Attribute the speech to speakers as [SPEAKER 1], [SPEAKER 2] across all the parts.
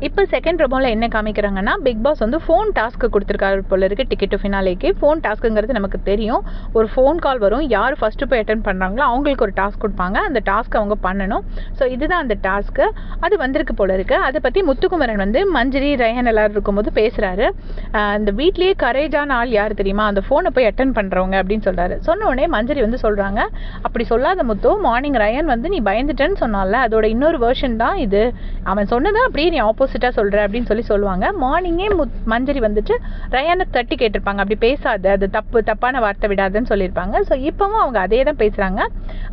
[SPEAKER 1] இப்போ செகண்ட் ப்ரோமோவில் என்ன காமிக்கிறாங்கன்னா, big pass வந்து ஃபோன் டாஸ்க்கு கொடுத்துருக்காரு போல இருக்குது. டிக்கெட் டு ஃபினாலேக்கு ஃபோன் டாஸ்க்குங்கிறது நமக்கு தெரியும். ஒரு ஃபோன் கால் வரும், யார் ஃபஸ்ட்டு போய் அட்டன் பண்ணுறாங்களோ அவங்களுக்கு ஒரு டாஸ்க் கொடுப்பாங்க. அந்த டாஸ்க் அவங்க பண்ணணும். ஸோ இதுதான் அந்த டாஸ்க்கு. அது வந்திருக்கு போல இருக்குது. அதை பற்றி முத்துக்குமரன் வந்து மஞ்சரி ரயன் எல்லோரும் இருக்கும்போது பேசுகிறாரு. இந்த வீட்லேயே கரேஜான ஆள் யார் தெரியுமா, அந்த ஃபோனை போய் அட்டன் பண்ணுறவங்க அப்படின்னு சொல்கிறாரு. சொன்ன உடனே மஞ்சரி வந்து சொல்கிறாங்க, அப்படி சொல்லாத முத்து, மார்னிங் ரயன் வந்து நீ பயந்துட்டேன்னு சொன்னால, அதோட இன்னொரு வேர்ஷன் தான் இது. அவன் சொன்னதை அப்படியே நீ ஆப்போசிட்டாக சொல்கிற அப்படின்னு சொல்லுவாங்க. மார்னிங்கே மஞ்சரி வந்துட்டு ரயானை தட்டி கேட்டிருப்பாங்க, அப்படி பேசாத, அது தப்பான வார்த்தை விடாதுன்னு சொல்லியிருப்பாங்க. ஸோ இப்போவும் அவங்க அதே தான் பேசுகிறாங்க,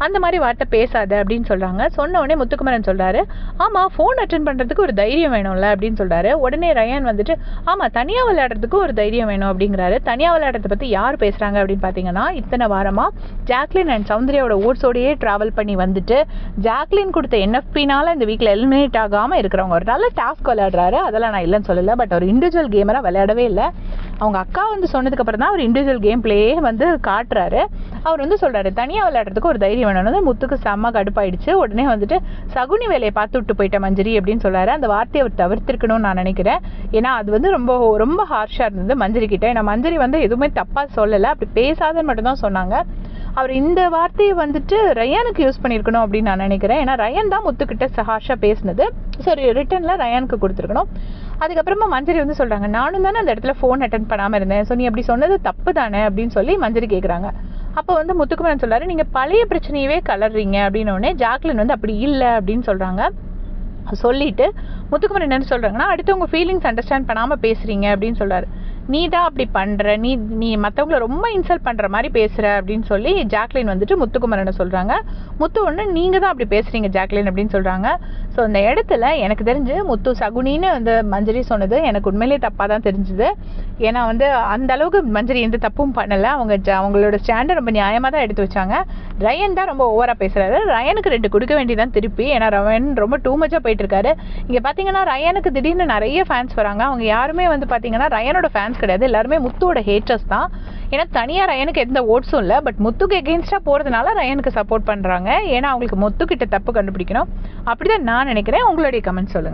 [SPEAKER 1] அந்த மாதிரி வார்த்தை பேசாத அப்படின்னு சொல்கிறாங்க. சொன்ன உடனே முத்துக்குமரன் சொல்கிறாரு, ஆமாம் ஃபோன் அட்டன் பண்ணுறதுக்கு ஒரு தைரியம் வேணும்ல அப்படின்னு சொல்கிறாரு. உடனே ரயான் வந்துட்டு, ஆமாம் தனியாக விளையாடுறதுக்கு ஒரு தைரியம் வேணும் அப்படிங்கிறாரு. தனியாக விளையாடுறத பற்றி யார் பேசுகிறாங்க அப்படின்னு பார்த்தீங்கன்னா, இத்தனை வாரமாக ஜாக்லின் அண்ட் சௌந்தர்யாவோட ஓட்ஸோடையே ட்ராவல் பண்ணி வந்துட்டு ஜாக்லின் கொடுத்த என்எஃபினால இந்த வீக்கில் எலிமினேட் ஆகாமல் இருக்கிறவங்க ஒரு நல்ல டாஸ்க் விளையாடுறாரு. அதெல்லாம் நான் இல்லைன்னு சொல்லலை. பட் ஒரு இண்டிவிஜுவல் கேமராக விளையாடவே இல்லை. அவங்க அக்கா வந்து சொன்னதுக்கப்புறம் தான் அவர் இண்டிவிஜுவல் கேம் பிளேயே வந்து காட்டுறாரு. அவர் வந்து சொல்கிறாரு, தனியாக விளையாடுறதுக்கு ஒரு தைரியம் வேணும்னு. முத்துக்கு செம்ம கடுப்பாயிடுச்சு. உடனே வந்துட்டு சகுனி வேலையை பார்த்து விட்டு போயிட்டேன் மஞ்சரி அப்படின்னு சொல்கிறாரு. அந்த வார்த்தையை அவர் தவிர்த்திருக்கணும்னு நான் நினைக்கிறேன். ஏன்னா அது வந்து ரொம்ப ரொம்ப ஹார்ஷாக இருந்தது மஞ்சரி கிட்டே. ஏன்னா மஞ்சரி வந்து எதுவுமே தப்பாக சொல்லலை, அப்படி பேசாதன்னு மட்டும்தான் சொன்னாங்க. அவர் இந்த வார்த்தையை வந்துட்டு ரயானுக்கு யூஸ் பண்ணியிருக்கணும் அப்படின்னு நான் நினைக்கிறேன். ஏன்னா ரயன் தான் முத்துக்கிட்ட ஹார்ஷாக பேசினது. சரி, ரிட்டனில் ரயானுக்கு கொடுத்துருக்கணும். அதுக்கப்புறமா மஞ்சரி வந்து சொல்கிறாங்க, நானும் தானே அந்த இடத்துல ஃபோன் அட்டன் பண்ணாமல் இருந்தேன், ஸோ நீ அப்படி சொன்னது தப்பு தானே அப்படின்னு சொல்லி மஞ்சரி கேட்குறாங்க. அப்போ வந்து முத்துக்குமரன் சொல்கிறாரு, நீங்கள் பழைய பிரச்சனையவே கலர்றீங்க அப்படின்னோடனே ஜாக்லின் வந்து அப்படி இல்லை அப்படின்னு சொல்கிறாங்க. சொல்லிட்டு முத்துக்குமரன் என்ன சொல்கிறாங்கன்னா, அடுத்தவங்க ஃபீலிங்ஸ் அண்டர்ஸ்டாண்ட் பண்ணாமல் பேசுகிறீங்க அப்படின்னு சொல்கிறாரு. நீ தான் அப்படி பண்ணுற, நீ மற்றவங்கள ரொம்ப இன்சல்ட் பண்ணுற மாதிரி பேசுகிற அப்படின்னு சொல்லி ஜாக்லின் வந்துட்டு முத்துக்குமரனை சொல்கிறாங்க. முத்து ஒன்று, நீங்கள் தான் அப்படி பேசுகிறீங்க ஜாக்லின் அப்படின்னு சொல்கிறாங்க. ஸோ அந்த இடத்துல எனக்கு தெரிஞ்சு முத்து சகுனின்னு வந்து மஞ்சரி சொன்னது எனக்கு உண்மையிலே தப்பாக தான் தெரிஞ்சுது. ஏன்னா வந்து அந்த அளவுக்கு மஞ்சரி எந்த தப்பும் பண்ணலை. அவங்களோட ஸ்டாண்டை ரொம்ப நியாயமாக தான் எடுத்து வச்சாங்க. ரயன் தான் ரொம்ப ஓவராக பேசுகிறாரு. ரயனுக்கு 2 கொடுக்க வேண்டியதான் திருப்பி. ஏன்னா ரயன் ரொம்ப டூ மச்சாக போயிட்டு இருக்காரு. இங்கே பார்த்தீங்கன்னா ரயனுக்கு திடீர்னு நிறைய ஃபேன்ஸ் வராங்க. அவங்க யாருமே வந்து பார்த்தீங்கன்னா ரயனோட ஃபேன்ஸ் கிடையாது, எல்லாருமே முத்துவோட ஹேட்டர்ஸ் தான். ஏன்னா தனியாக ரயனுக்கு எந்த ஓட்ஸும் இல்லை. பட் முத்துக்கு எகெயின்ஸ்டாக போகிறதுனால ரயனுக்கு சப்போர்ட் பண்ணுறாங்க. ஏன்னா அவங்களுக்கு முத்துக்கிட்ட தப்பு கண்டுபிடிக்கணும். அப்படி தான் நான் நினைக்கிறேன். உங்களுடைய கமெண்ட் சொல்லுங்கள்.